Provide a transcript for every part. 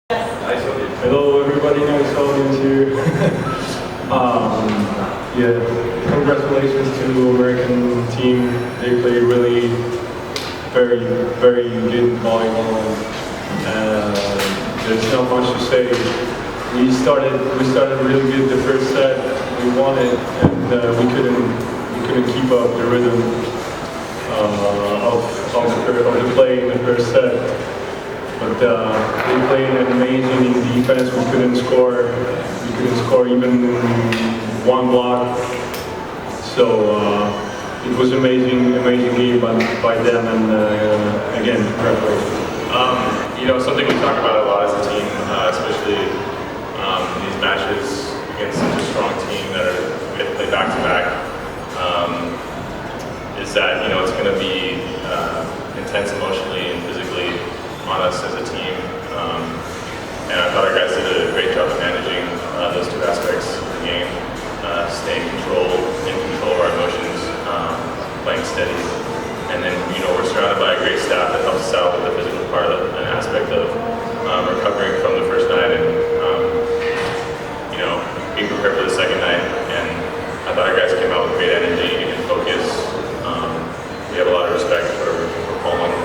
Hello everybody, nice audience here. Yeah, congratulations to American team. They played really very good volleyball. There's not much to say. We started really good the first set. We won it, and we couldn't keep up the rhythm of the play in the first set. But they played amazing in defense. We couldn't score. We couldn't score even one block. So it was amazing game by them. And again, congratulations. Something we talk about a lot as a team, especially in these matches against such a strong team that we have to play back to back, is that it's going to be intense emotionally and physically on us as a team, and I thought our guys did a great job of managing those two aspects of the game, staying in control of our emotions, playing steady, and then we're surrounded by a great staff that helps us out with the physical part of an aspect of recovering from the first night and being prepared for the second night. And I thought our guys came out with great energy and focus. We have a lot of respect for Poland,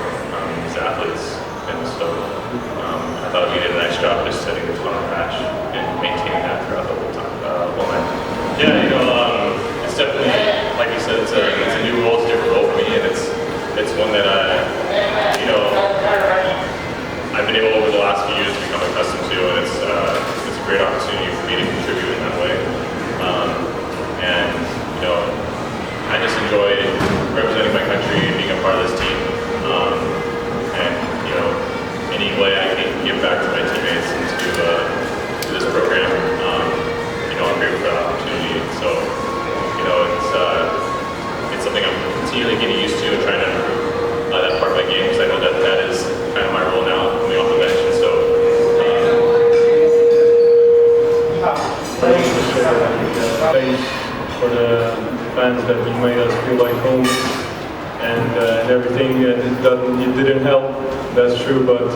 these athletes. And so I thought we did a nice job just setting the tone of the match and maintaining that throughout the whole time, whole night. Yeah, it's definitely, like you said, it's a new role, it's a different role for me, and it's one that I've been able over the last few years to become accustomed to, and it's a great opportunity for me to contribute in that way. I just enjoy representing my country and being a part of this team. Any way I can give back to my teammates and to this program, I'm grateful for that opportunity. So, it's something I'm continually getting used to and trying to improve that part of my game, because I know that is kind of my role now, coming off the bench. And so, Thanks for the fans that you made us feel like home, and everything. It didn't help. That's true, but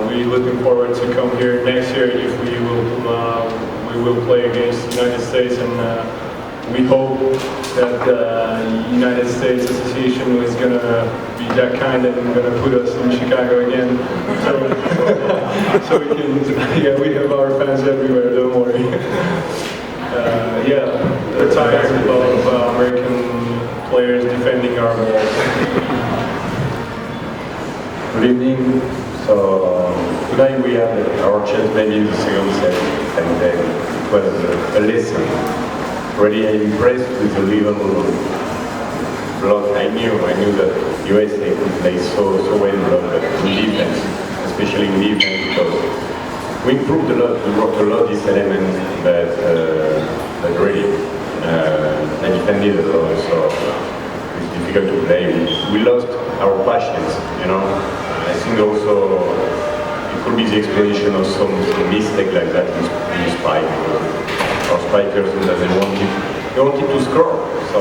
we're looking forward to come here next year if we will play against the United States, and we hope that the United States Association is going to be that kind and going to put us in Chicago again. So we can, we have our fans everywhere, don't worry. We're tired of American players defending our balls. Good evening. So tonight we had our chance maybe in the second set, and it was a lesson. Really impressed with the level of block. I knew that USA could play so well in block, but in defense, especially in defense, because we improved a lot, we worked a lot these elements, but really they defended a lot, so it's difficult to play. We lost our passions, I think also it could be the explanation of some mistake like that in spike. Our spikers that they wanted to score. So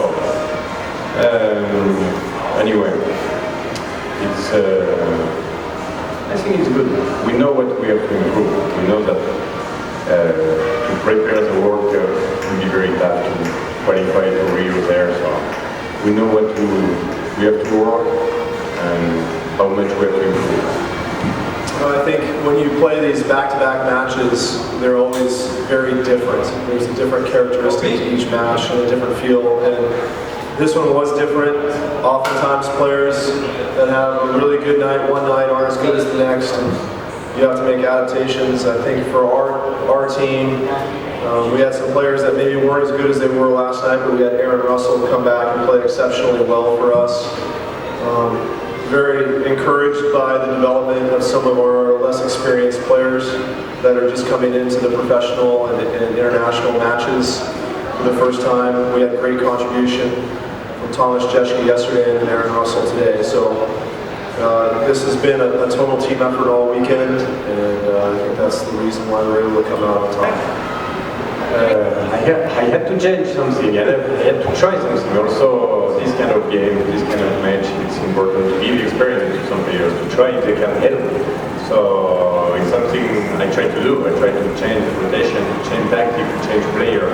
anyway, it's I think it's good. We know what we have to improve. We know that to prepare the work will be very tough to qualify to Rio there. So we know what we have to work and how much we have to improve. I think when you play these back-to-back matches, they're always very different. There's a different characteristic to each match and a different feel. And this one was different. Oftentimes players that have a really good night one night aren't as good as the next. And you have to make adaptations. I think for our team, we had some players that maybe weren't as good as they were last night, but we had Aaron Russell come back and play exceptionally well for us. Very encouraged by the development of some of our less experienced players that are just coming into the professional and international matches for the first time. We had great contribution from Thomas Jeschke yesterday and Aaron Russell today. So this has been a total team effort all weekend, and I think that's the reason why we're able to come out on top. I had to change something, I had to try something. Also, this kind of game, this kind of match, it's important to give experience to some players to try if they can help. So it's something I try to do. I try to change rotation, change tactic, change player.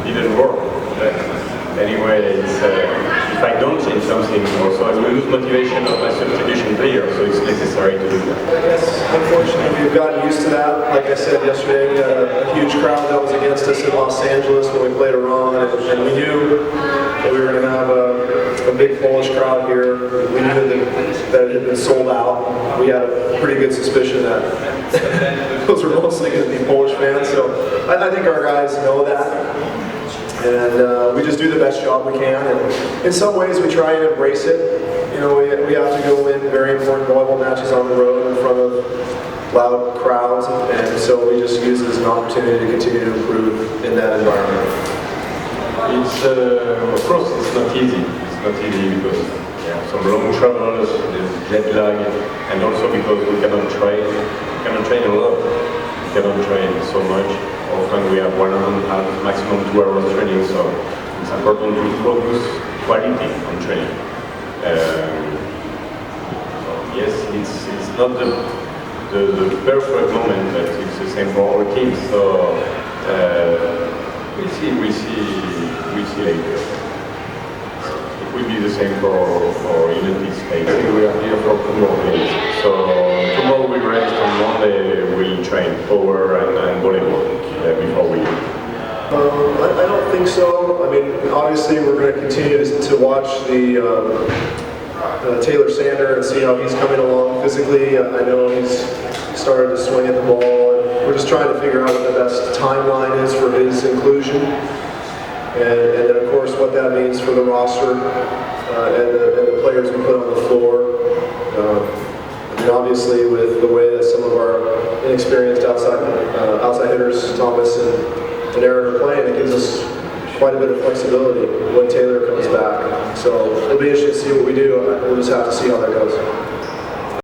It didn't work. Anyway, if I don't change something, also I will lose motivation of my substitution player, so it's necessary to do that. I guess, unfortunately, we've gotten used to that. Like I said yesterday, we had a huge crowd that was against us in Los Angeles when we played Iran, and we knew that we were going to have a big Polish crowd here. We knew that it had been sold out. We had a pretty good suspicion that those were mostly going to be Polish fans, so I think our guys know that. And we just do the best job we can, and in some ways we try and embrace it. You know, we have to go win very important volleyball matches on the road in front of loud crowds, and so we just use it as an opportunity to continue to improve in that environment. It's, of course, it's not easy. It's not easy because some long travels, there's jet lag, and also because we cannot train a lot. We cannot train so much. Often we have 1.5, maximum 2 hours training, so it's important to focus quality on training. So yes, it's not the perfect moment, but it's the same for all teams. So we see later. It will be the same for United States. We are here for 2 more days. So tomorrow we rest, on Monday we'll train power and volleyball before we leave. I don't think so. I mean, obviously we're going to continue to watch the Taylor Sander and see how he's coming along physically. I know he's started to swing at the ball, and we're just trying to figure out what the best timeline is for his inclusion. And then of course what that means for the roster and the players we put on the floor. I mean, obviously with the way that some of our inexperienced outside hitters, Thomas and Aaron, are playing, it gives us quite a bit of flexibility when Taylor comes back. So it'll be interesting to see what we do. We'll just have to see how that goes.